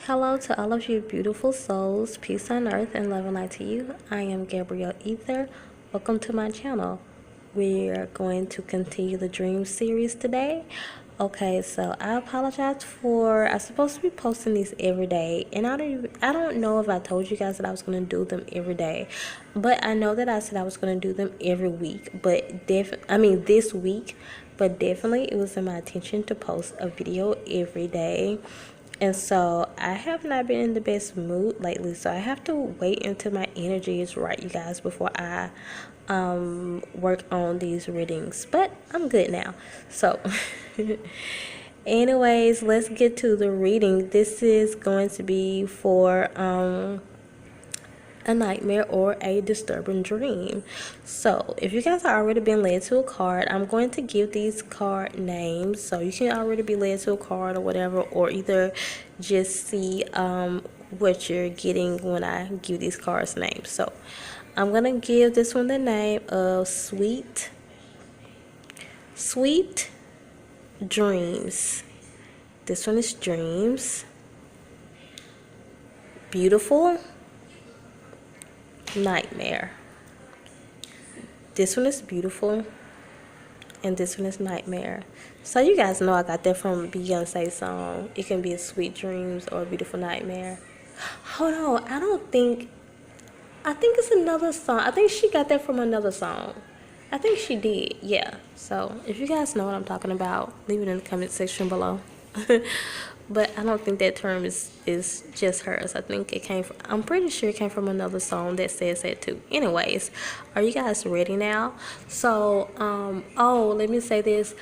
Hello to all of you beautiful souls, peace on earth and love and light to you. I am Gabrielle.Ether. Welcome to my channel. We are going to continue the dream series today. Okay, so I apologize for I'm supposed to be posting these every day, and I don't know if I told you guys that I was going to do them every day, but I know that I said I was going to do them every week, but this week, but definitely it was in my intention to post a video every day. And so I have not been in the best mood lately, so I have to wait until my energy is right, you guys, before I work on these readings. But I'm good now. So anyways, let's get to the reading. This is going to be for a nightmare or a disturbing dream. So if you guys have already been led to a card, I'm going to give these card names, so you can already be led to a card or whatever, or either just see what you're getting when I give these cards names. So I'm gonna give this one the name of Sweet Dreams. This one is Dreams. Beautiful Nightmare. This one is Beautiful, and this one is Nightmare. So you guys know I got that from Beyonce's song. It can be a Sweet Dreams or a Beautiful Nightmare. Hold on, I think it's another song. I think she got that from another song. I think she did, yeah. So if you guys know what I'm talking about, leave it in the comment section below. But I don't think that term is just hers. I think it came from, I'm pretty sure it came from another song that says that too. Anyways, are you guys ready now? So, oh, let me say this.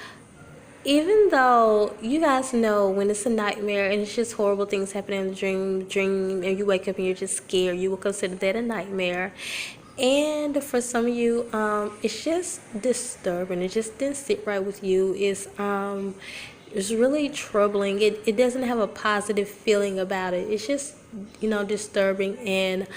Even though you guys know when it's a nightmare and it's just horrible things happen in the dream, and you wake up and you're just scared, you will consider that a nightmare. And for some of you, it's just disturbing. It just didn't sit right with you. It's really troubling. It doesn't have a positive feeling about it. It's just, disturbing and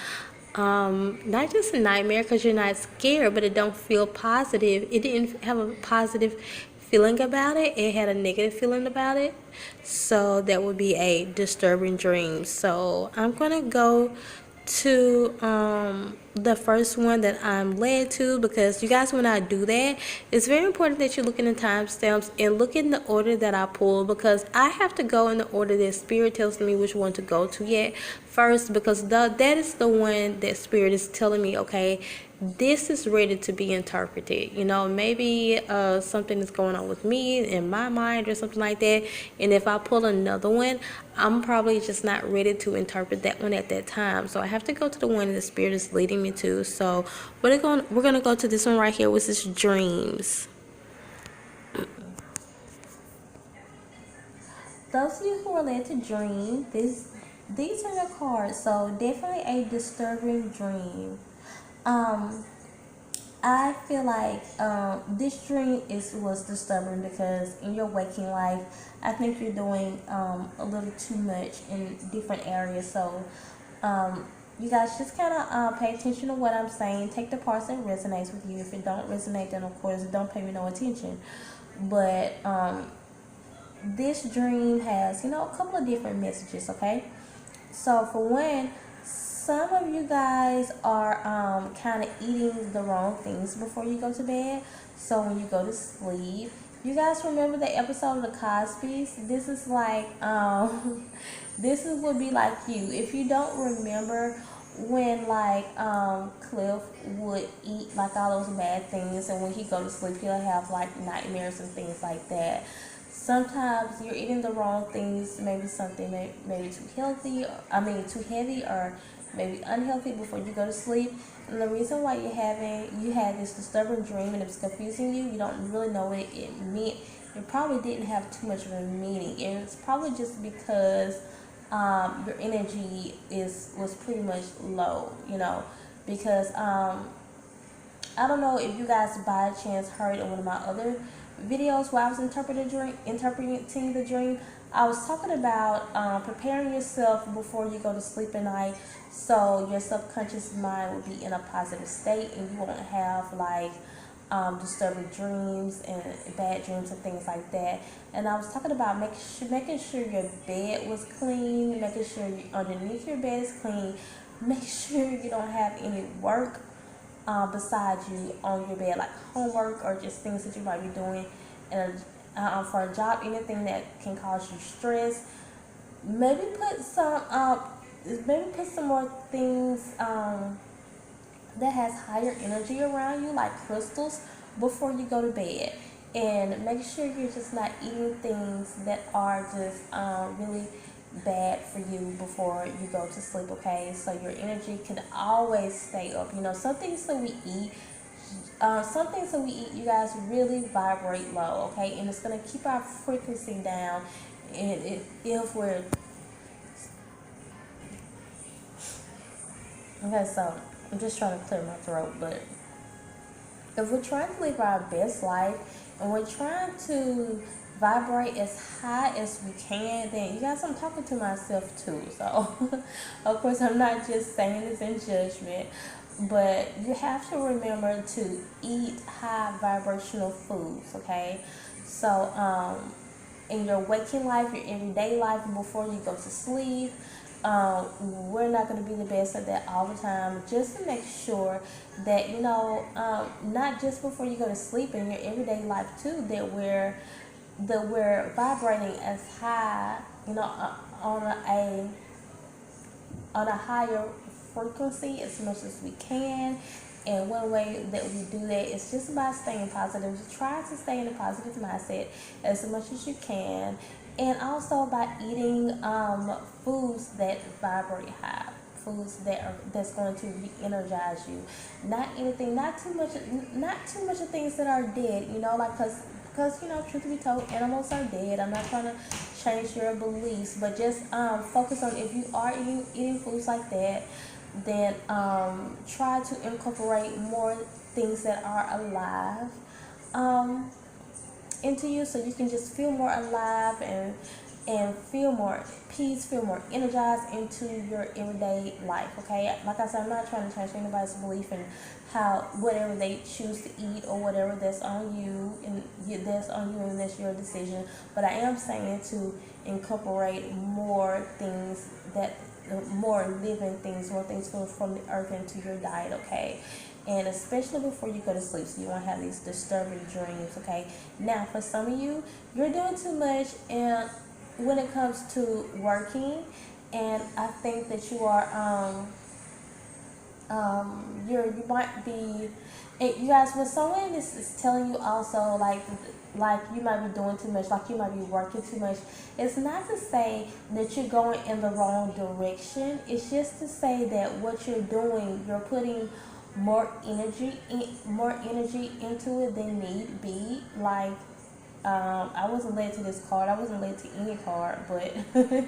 not just a nightmare because you're not scared, but it don't feel positive. It didn't have a positive feeling about it. It had a negative feeling about it. So that would be a disturbing dream. So I'm gonna go to the first one that I'm led to, because you guys, when I do that, it's very important that you look in the timestamps and look in the order that I pull, because I have to go in the order that Spirit tells me which one to go to yet first, because that is the one that Spirit is telling me, okay, this is ready to be interpreted. Maybe something is going on with me in my mind or something like that, and if I pull another one, I'm probably just not ready to interpret that one at that time. So I have to go to the one the Spirit is leading me to. So we're gonna go to this one right here, which is Dreams. Those of you who are led to dream, these are your cards. So definitely a disturbing dream. I feel like this dream was disturbing because in your waking life, I think you're doing a little too much in different areas. So you guys just kind of pay attention to what I'm saying. Take the parts that resonates with you. If it don't resonate, then of course don't pay me no attention. But this dream has, a couple of different messages, okay? So for one, some of you guys are kind of eating the wrong things before you go to bed. So when you go to sleep, you guys remember the episode of the Cosbys? This is like, this would be like you. If you don't remember when Cliff would eat like all those bad things, and when he go to sleep, he'll have like nightmares and things like that. Sometimes you're eating the wrong things, maybe something maybe too healthy, too heavy, or maybe unhealthy before you go to sleep. And the reason why you had this disturbing dream and it was confusing you, you don't really know what it meant. It probably didn't have too much of a meaning. And it's probably just because your energy was pretty much low, because I don't know if you guys by chance heard in one of my other videos where I was interpreting the dream. I was talking about preparing yourself before you go to sleep at night, so your subconscious mind will be in a positive state and you won't have disturbing dreams and bad dreams and things like that. And I was talking about making sure your bed was clean, making sure underneath your bed is clean, make sure you don't have any work besides you on your bed, like homework or just things that you might be doing and for a job, anything that can cause you stress. Maybe put some more things that has higher energy around you, like crystals, before you go to bed. And make sure you're just not eating things that are just really bad for you before you go to sleep, okay? So your energy can always stay up. Some things that we eat, you guys, really vibrate low, okay? And it's going to keep our frequency down. And if we're okay, so I'm just trying to clear my throat, but if we're trying to live our best life and we're trying to vibrate as high as we can, then you guys, I'm talking to myself too. So, of course, I'm not just saying this in judgment, but you have to remember to eat high vibrational foods, okay? So, in your waking life, your everyday life, before you go to sleep, we're not going to be the best at that all the time. Just to make sure that not just before you go to sleep, in your everyday life too, that we're vibrating as high, on a higher frequency as much as we can. And one way that we do that is just by staying positive. Try to stay in a positive mindset as much as you can, and also by eating foods that vibrate high, foods that's going to re-energize you. Not too much of things that are dead. Because truth be told, animals are dead. I'm not trying to change your beliefs, but just focus on, if you are eating foods like that, then try to incorporate more things that are alive into you, so you can just feel more alive and feel more peace, feel more energized into your everyday life, okay? Like I said, I'm not trying to change anybody's belief in how whatever they choose to eat or whatever, that's on you, and that's your decision. But I am saying to incorporate more things more living things, more things from the earth into your diet, okay? And especially before you go to sleep, so you won't have these disturbing dreams, okay? Now, for some of you, you're doing too much and when it comes to working, and I think that you are you might be, you guys, when someone is telling you also, like you might be doing too much, like you might be working too much, it's not to say that you're going in the wrong direction. It's just to say that what you're doing, you're putting more energy into it than need be. Like, I wasn't led to this card. I wasn't led to any card, but the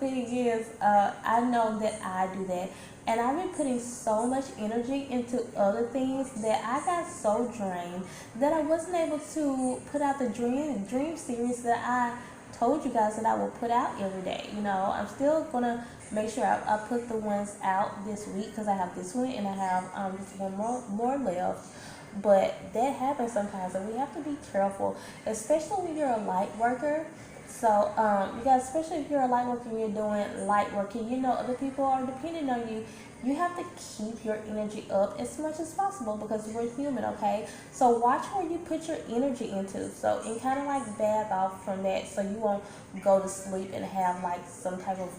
thing is, I know that I do that. And I've been putting so much energy into other things that I got so drained that I wasn't able to put out the dream series that I told you guys that I will put out every day. I'm still gonna make sure I put the ones out this week, because I have this one and I have just one more left. But that happens sometimes, and we have to be careful, especially when you're a light worker. So, you guys, especially if you're a light worker and you're doing light work, and other people are depending on you, you have to keep your energy up as much as possible, because we're human, okay? So watch where you put your energy into. So, and kind of like back off from that, so you won't go to sleep and have like some type of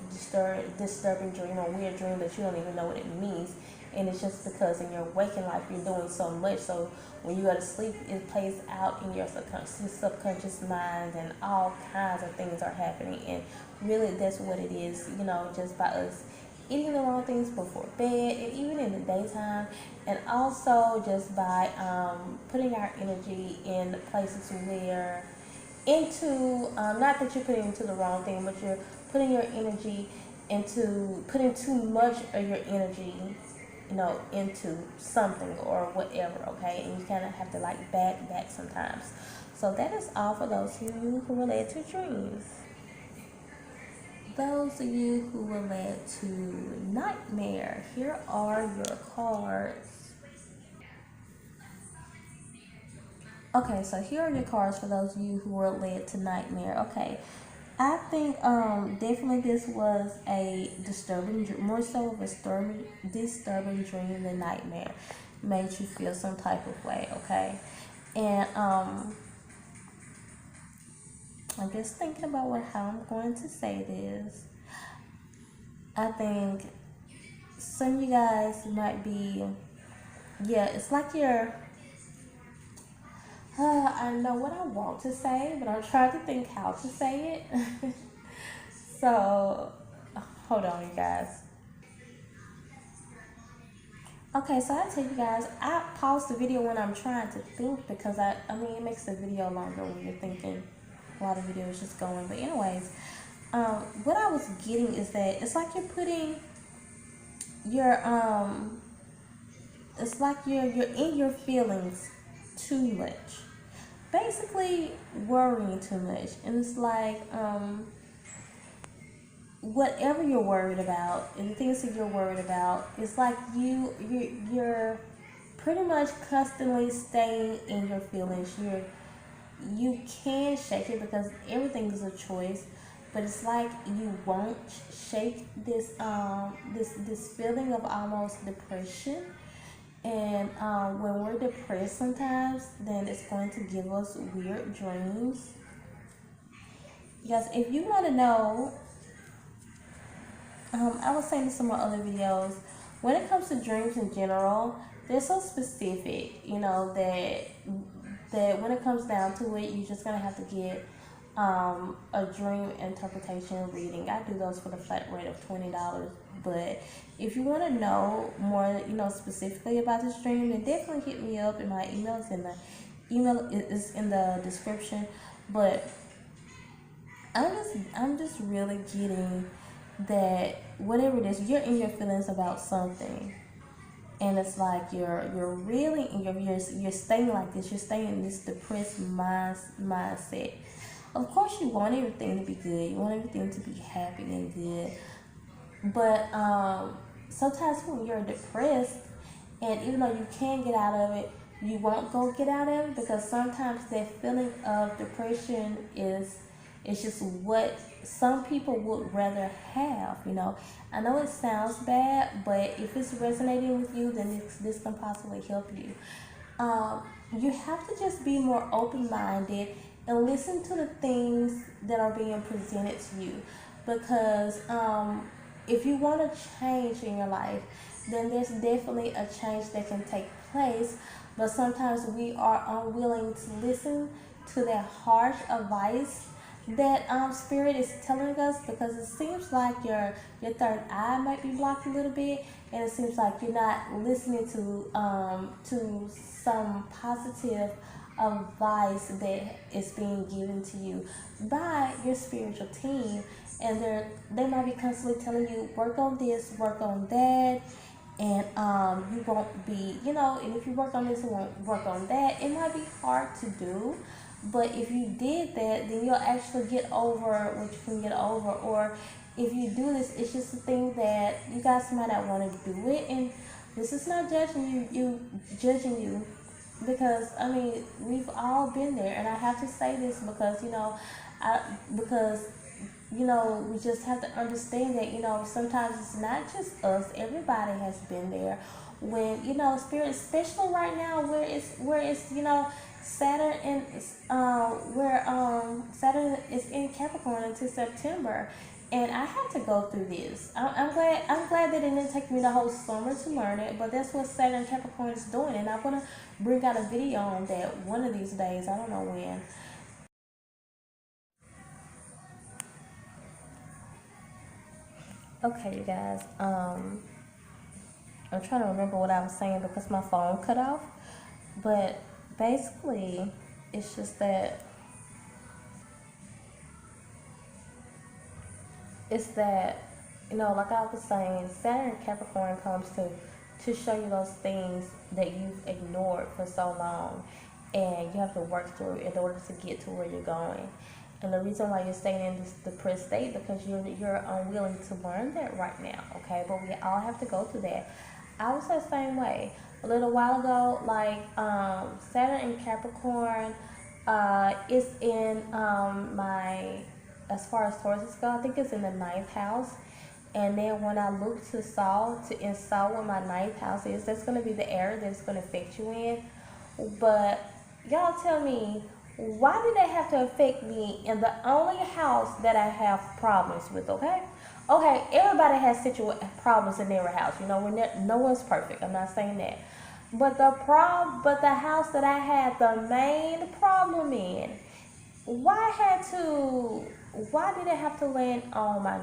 disturbing dream or weird dream that you don't even know what it means. And it's just because in your waking life you're doing so much, so when you go to sleep, it plays out in your subconscious mind, and all kinds of things are happening. And really, that's what it is, just by us eating the wrong things before bed, and even in the daytime, and also just by putting our energy in places where not that you're putting into the wrong thing, but you're putting your energy putting too much of your energy into something or whatever, okay? And you kind of have to like back sometimes. So that is all for those of you who relate to dreams. Those of you who relate to nightmare, here are your cards. Okay, so here are your cards for those of you who were led to nightmare. Okay, I think definitely this was a disturbing, more so of a disturbing dream than nightmare. Made you feel some type of way. Okay, and I'm just thinking about how I'm going to say this. I think some of you guys might be, yeah, it's like you're. I know what I want to say, but I'm trying to think how to say it. So, hold on, you guys. Okay, so I tell you guys, I pause the video when I'm trying to think because I mean, it makes the video longer when you're thinking while the video is just going. But anyways, what I was getting is that it's like you're putting your it's like you're in your feelings too much, basically worrying too much, and it's like whatever you're worried about and the things that you're worried about, it's like you're pretty much constantly staying in your feelings. You can shake it because everything is a choice, but it's like you won't shake this feeling of almost depression. And when we're depressed sometimes, then it's going to give us weird dreams. Yes, if you want to know, I was saying this in my other videos, when it comes to dreams in general, they're so specific, that when it comes down to it, you're just gonna have to get a dream interpretation reading. I do those for the flat rate of $20. But if you want to know more, specifically about this dream, then definitely hit me up. And my email is in the description. But I'm just really getting that whatever it is, you're in your feelings about something, and it's like you're really you're staying like this. You're staying in this depressed mindset. Of course, you want everything to be good. You want everything to be happy and good. But sometimes when you're depressed, and even though you can get out of it, you won't go get out of it because sometimes that feeling of depression is just what some people would rather have. I know it sounds bad, but if it's resonating with you, then this can possibly help you. You have to just be more open-minded and listen to the things that are being presented to you, because if you want to change in your life, then there's definitely a change that can take place. But sometimes we are unwilling to listen to that harsh advice that Spirit is telling us, because it seems like your third eye might be blocked a little bit, and it seems like you're not listening to some positive advice that is being given to you by your spiritual team. And they might be constantly telling you, work on this, work on that, and you won't be, and if you work on this and won't work on that, it might be hard to do. But if you did that, then you'll actually get over what you can get over. Or if you do this, it's just a thing that you guys might not want to do it. And this is not judging judging you, because I mean, we've all been there. And I have to say this because we just have to understand that sometimes it's not just us. Everybody has been there. When Spirit, especially right now, where it's Saturn and Saturn is in Capricorn until September, and I had to go through this. I'm glad that it didn't take me the whole summer to learn it, but that's what Saturn and Capricorn is doing, and I'm gonna bring out a video on that one of these days. I don't know when. Okay, you guys. I'm trying to remember what I was saying because my phone cut off, but basically, it's just that like I was saying, Saturn and Capricorn comes to show you those things that you've ignored for so long, and you have to work through in order to get to where you're going. And the reason why you're staying in this depressed state, because you're unwilling to learn that right now, okay? But we all have to go through that. I was the same way. a little while ago. Like Saturn in Capricorn is in my, as far as sources go, I think it's in the ninth house. And then when I look to Sol, to install what my ninth house is, that's going to be the area that's going to affect you in. But y'all tell me, why did they have to affect me in the only house that I have problems with? Okay, okay, everybody has problems in their house. You know, no one's perfect. I'm not saying that, but but the house that I had the main problem in, why did it have to land on my?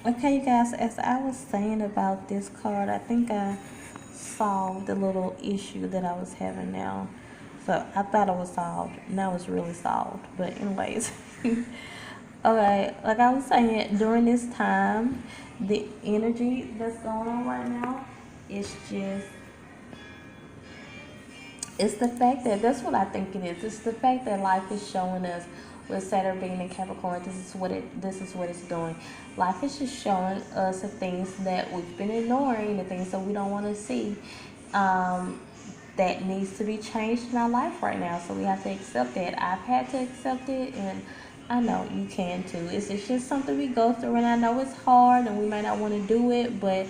Okay, you guys, as I was saying about this card, I think I solved the little issue that I was having now. So I thought it was solved. Now it's really solved. But anyways, okay, like I was saying, during this time, the energy that's going on right now is just, it's the fact that, that's what I think it is. It's the fact that life is showing us, with Saturn being in Capricorn, this is what it's doing. Life is just showing us the things that we've been ignoring, the things that we don't want to see, that needs to be changed in our life right now. So we have to accept that. I've had to accept it, and I know you can too. It's just something we go through, and I know it's hard, and we may not want to do it, but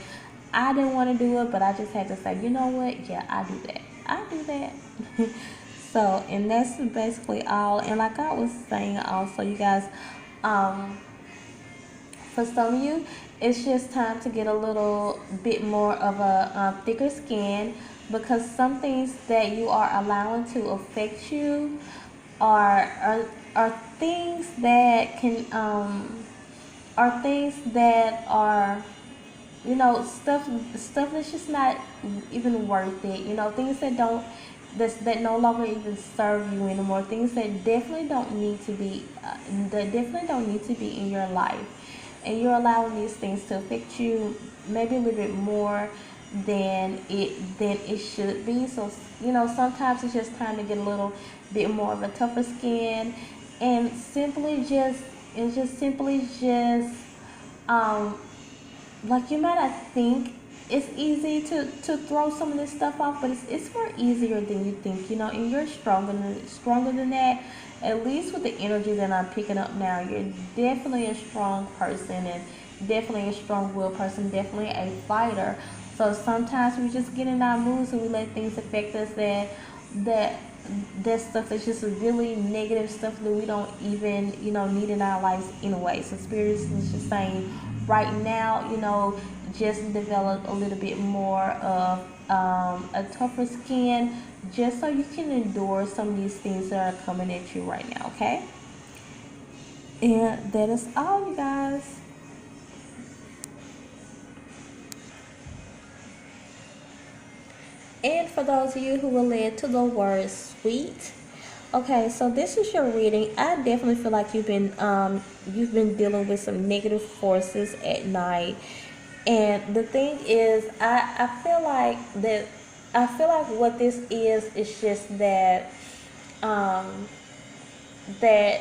I didn't want to do it, but I just had to say, you know what? Yeah, I do that. I do that. So, and that's basically all. And like I was saying also, you guys, for some of you, it's just time to get a little bit more of a thicker skin, because some things that you are allowing to affect you are things that can are things that are, you know, stuff that's just not even worth it. You know, things that don't, that no longer even serve you anymore. Things that definitely don't need to be in your life, and you're allowing these things to affect you maybe a little bit more than it should be. So, you know, sometimes it's just time to get a little bit more of a tougher skin, and simply just like, you might not think it's easy to throw some of this stuff off, but it's more easier than you think, you know, and you're stronger than that. At least with the energy that I'm picking up now, you're definitely a strong person, and definitely a strong-willed person, definitely a fighter. So sometimes we just get in our moods and we let things affect us that stuff that's just really negative stuff that we don't even, you know, need in our lives anyway. So Spirit is just saying right now, you know, just develop a little bit more of a tougher skin, just so you can endure some of these things that are coming at you right now, okay? And that is all, you guys. And for those of you who were led to the word sweet, okay, so this is your reading. I definitely feel like you've been dealing with some negative forces at night. And the thing is, I feel like what this is just that that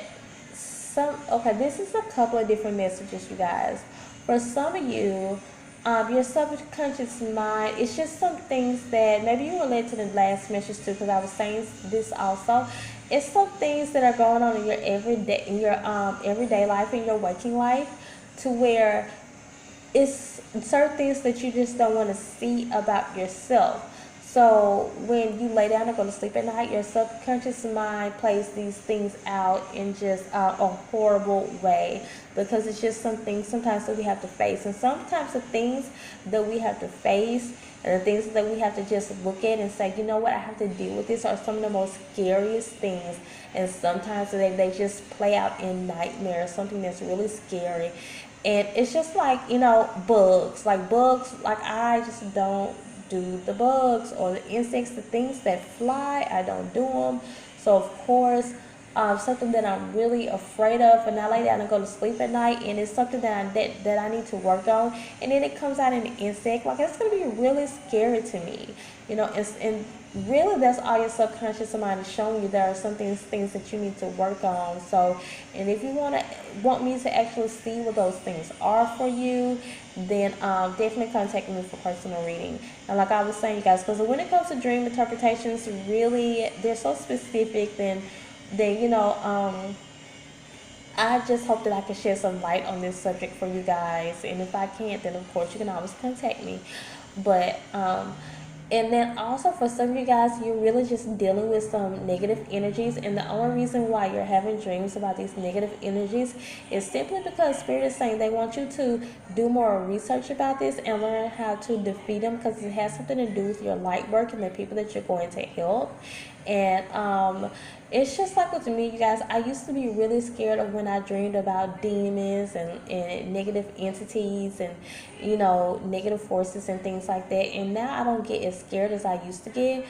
some, okay, this is a couple of different messages, you guys. For some of you, your subconscious mind, it's just some things that maybe you relate to the last message too, because I was saying this also. It's some things that are going on in your everyday life, in your waking life, to where it's certain things that you just don't want to see about yourself. So when you lay down and go to sleep at night, your subconscious mind plays these things out in just a horrible way, because it's just some things sometimes that we have to face. And sometimes the things that we have to face and the things that we have to just look at and say, you know what, I have to deal with this, are some of the most scariest things. And sometimes they just play out in nightmares, something that's really scary. And it's just like, you know, bugs, like I just don't do the bugs or the insects, the things that fly, I don't do them. So of course, something that I'm really afraid of, and I lay down and go to sleep at night, and it's something that I need to work on, and then it comes out in an insect, like it's gonna be really scary to me, and really that's all your subconscious mind is showing you. There are some things that you need to work on. So, and if you want me to actually see what those things are for you, then definitely contact me for personal reading. And like I was saying, you guys, because when it comes to dream interpretations, really they're so specific. Then I just hope that I can shed some light on this subject for you guys. And if I can't, then of course you can always contact me. But and then also for some of you guys, you're really just dealing with some negative energies, and the only reason why you're having dreams about these negative energies is simply because Spirit is saying they want you to do more research about this and learn how to defeat them, because it has something to do with your light work and the people that you're going to help. And it's just like with me, you guys, I used to be really scared of when I dreamed about demons and negative entities and, negative forces and things like that. And now I don't get as scared as I used to get.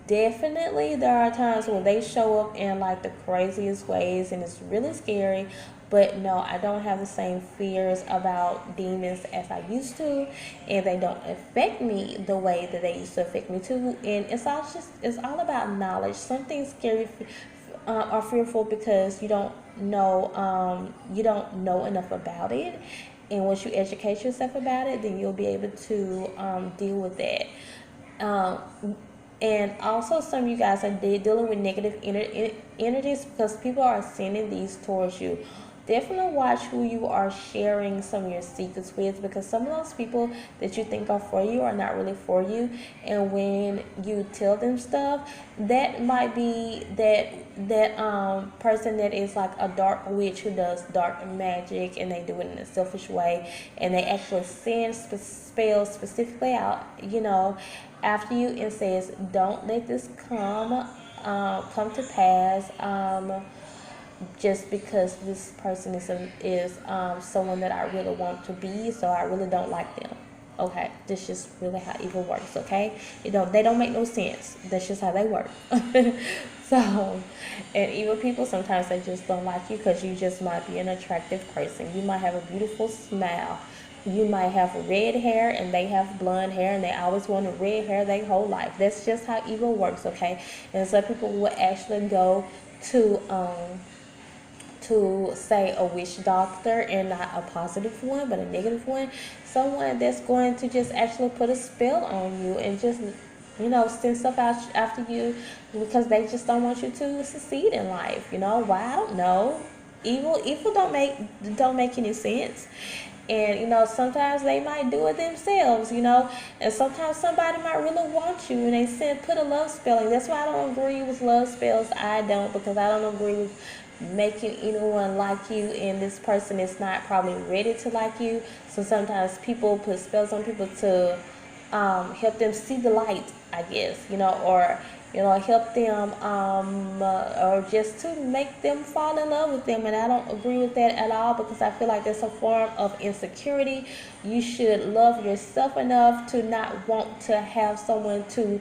Definitely there are times when they show up in like the craziest ways and it's really scary, but no, I don't have the same fears about demons as I used to, and they don't affect me the way that they used to affect me too. And it's all about knowledge. Some things scary are fearful because you don't know enough about it, and once you educate yourself about it, then you'll be able to deal with that. And also, some of you guys are dealing with negative energies because people are sending these towards you. Definitely watch who you are sharing some of your secrets with, because some of those people that you think are for you are not really for you. And when you tell them stuff, that might be that person that is like a dark witch who does dark magic, and they do it in a selfish way, and they actually send spells specifically out, after you, and says, don't let this come to pass, just because this person is someone that I really want to be, so I really don't like them. Okay, this is really how evil works. Okay, they don't make no sense. That's just how they work. So, and evil people, sometimes they just don't like you because you just might be an attractive person. You might have a beautiful smile. You might have red hair and they have blonde hair, and they always wanted red hair their whole life. That's just how evil works. Okay, and some people will actually go to say a witch doctor, and not a positive one but a negative one, someone that's going to just actually put a spell on you and just send stuff out after you because they just don't want you to succeed in life. Why? I don't know. Evil don't make any sense. And sometimes they might do it themselves, and sometimes somebody might really want you and they put a love spelling. That's why I don't agree with love spells. I don't, because I don't agree with making anyone like you, and this person is not probably ready to like you. So sometimes people put spells on people to help them see the light, I guess, or help them or just to make them fall in love with them. And I don't agree with that at all, because I feel like that's a form of insecurity. You should love yourself enough to not want to have someone to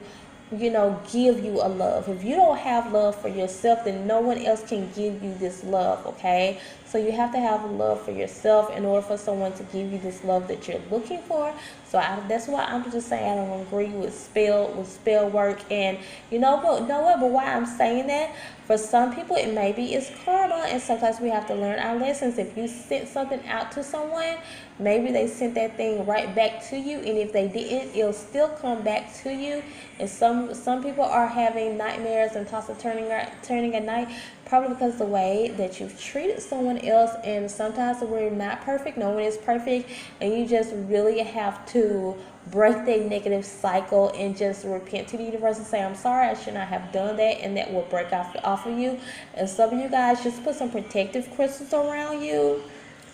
give you a love. If you don't have love for yourself, then no one else can give you this love. Okay, so you have to have love for yourself in order for someone to give you this love that you're looking for. So that's why I'm just saying I don't agree with spell work. And but why I'm saying that, for some people it maybe it's karma, and sometimes we have to learn our lessons. If you sent something out to someone, maybe they sent that thing right back to you, and if they didn't, it'll still come back to you. And some people are having nightmares and toss and turning at night, probably because of the way that you've treated someone else. And sometimes we're not perfect. No one is perfect, and you just really have to break that negative cycle and just repent to the universe and say, I'm sorry, I should not have done that, and that will break off of you. And some of you guys, just put some protective crystals around you,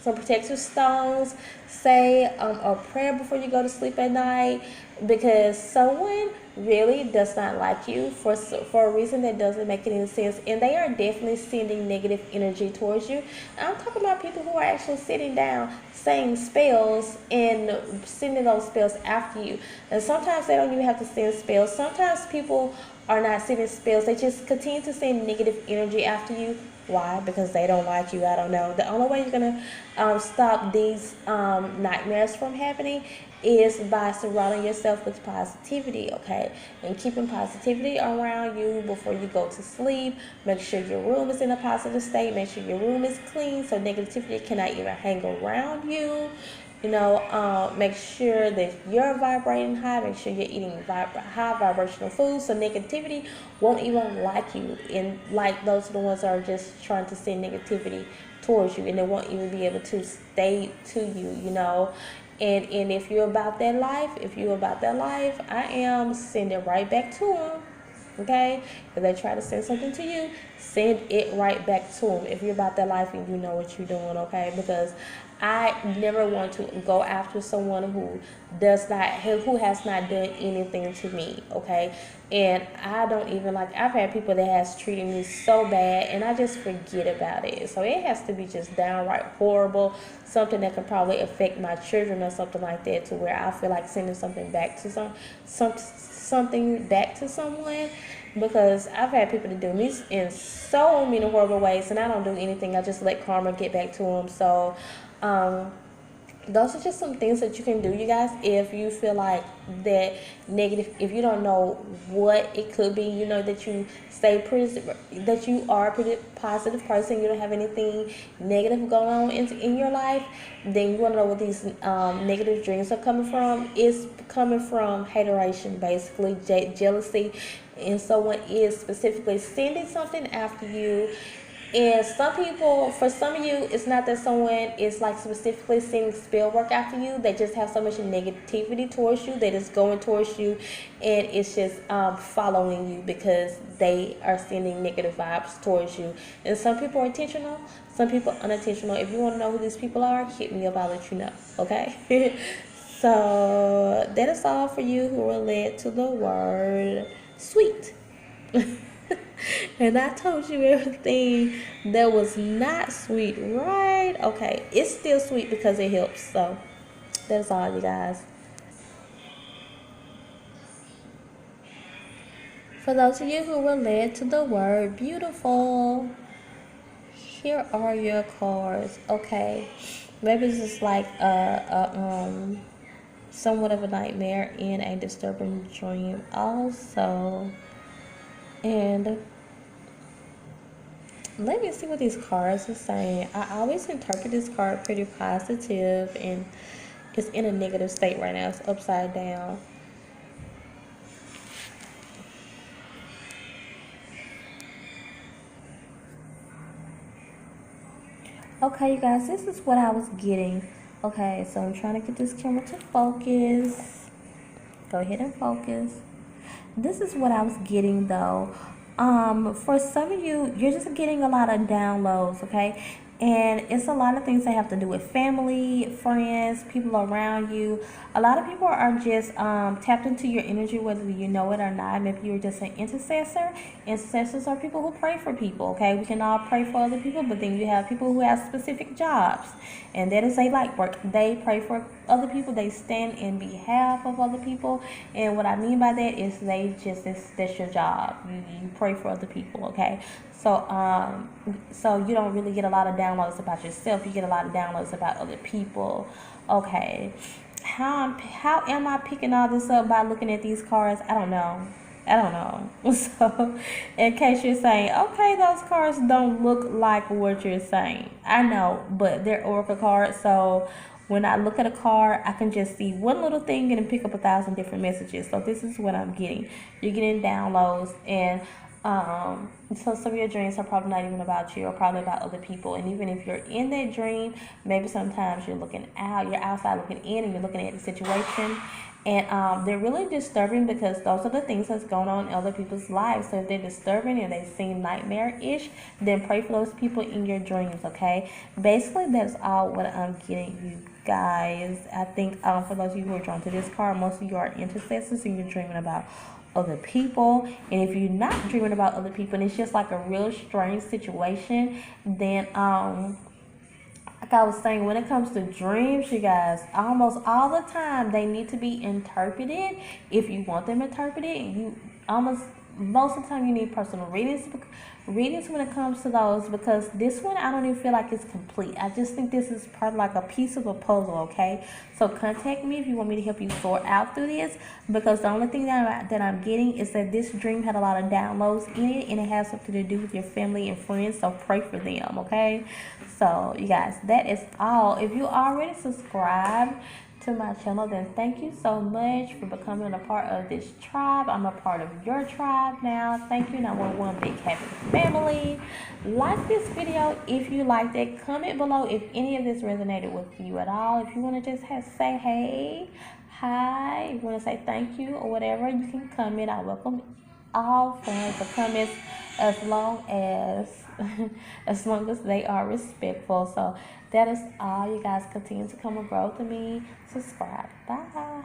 some protective stones. Say a prayer before you go to sleep at night, because someone really does not like you for a reason that doesn't make any sense, and they are definitely sending negative energy towards you. I'm talking about people who are actually sitting down saying spells and sending those spells after you. And sometimes they don't even have to send spells. Sometimes people are not sending spells, they just continue to send negative energy after you. Why? Because they don't like you. I don't know. The only way you're gonna stop these nightmares from happening is by surrounding yourself with positivity, okay? And keeping positivity around you before you go to sleep. Make sure your room is in a positive state. Make sure your room is clean so negativity cannot even hang around you. Make sure that you're vibrating high. Make sure you're eating high vibrational food so negativity won't even like you. And like those are the ones that are just trying to send negativity towards you, and they won't even be able to stay to you. And if you're about that life, I am sending right back to them. Okay? If they try to send something to you, send it right back to them. If you're about that life and you know what you're doing, okay? Because I never want to go after someone who has not done anything to me, okay? And I don't even I've had people that has treated me so bad and I just forget about it. So it has to be just downright horrible, something that could probably affect my children or something like that, to where I feel like sending something back to something back to someone. Because I've had people to do me in so many horrible ways, and I don't do anything. I just let karma get back to them. So those are just some things that you can do, you guys, if you feel like that negative, if you don't know what it could be, that you that you are a pretty positive person, you don't have anything negative going on in your life, then you want to know what these negative dreams are coming from. It's coming from hateration, basically, jealousy, and someone is specifically sending something after you. And for some of you, it's not that someone is specifically sending spell work after you. They just have so much negativity towards you. They just going towards you, and it's just following you because they are sending negative vibes towards you. And some people are intentional, some people unintentional. If you want to know who these people are, hit me up. I'll let you know. Okay. So that is all for you who were led to the word sweet. And I told you everything that was not sweet, right? Okay, it's still sweet because it helps. So that's all, you guys. For those of you who were led to the word beautiful, here are your cards. Okay, maybe this is somewhat of a nightmare and a disturbing dream also. And let me see what these cards are saying. I always interpret this card pretty positive, and it's in a negative state right now. It's upside down. Okay, you guys, this is what I was getting. Okay, so I'm trying to get this camera to focus. Go ahead and focus. This is what I was getting, though. For some of you, you're just getting a lot of downloads, okay? And it's a lot of things that have to do with family, friends, people around you. A lot of people are just tapped into your energy, whether you know it or not. Maybe you're just an intercessor. Intercessors are people who pray for people, okay? We can all pray for other people, but then you have people who have specific jobs, and that is a light work. They pray for other people. They stand in behalf of other people. And what I mean by that is that's your job. You pray for other people, okay? So you don't really get a lot of downloads about yourself. You get a lot of downloads about other people. Okay. How am I picking all this up by looking at these cards? I don't know. So, in case you're saying, okay, those cards don't look like what you're saying. I know, but they're oracle cards. So when I look at a card, I can just see one little thing and pick up 1,000 different messages. So this is what I'm getting. You're getting downloads, and so some of your dreams are probably not even about you, or probably about other people. And even if you're in that dream, maybe sometimes you're looking out, you're outside looking in, and you're looking at the situation. And they're really disturbing because those are the things that's going on in other people's lives. So if they're disturbing and they seem nightmare-ish, then pray for those people in your dreams, okay? Basically, that's all what I'm getting, you guys. I think for those of you who are drawn to this card, most of you are intercessors and you're dreaming about other people. And if you're not dreaming about other people and it's just like a real strange situation, then like I was saying, when it comes to dreams, you guys, almost all the time they need to be interpreted. If you want them interpreted, you almost most of the time you need personal readings when it comes to those, because this one I don't even feel like it's complete. I just think this is part of like a piece of a puzzle. Okay, so contact me if you want me to help you sort out through this, because the only thing that I'm getting is that this dream had a lot of downloads in it and it has something to do with your family and friends, so pray for them. Okay, so you guys, that is all. If you already subscribed to my channel, then thank you so much for becoming a part of this tribe. I'm a part of your tribe now. Thank you. Now we're one big happy family. Like this video if you liked it. Comment below if any of this resonated with you at all. If you want to just say hey, hi, if you want to say thank you or whatever, you can comment. I welcome all forms of comments as long as as long as they are respectful. So that is all, you guys. Continue to come and grow to me. Subscribe. Bye.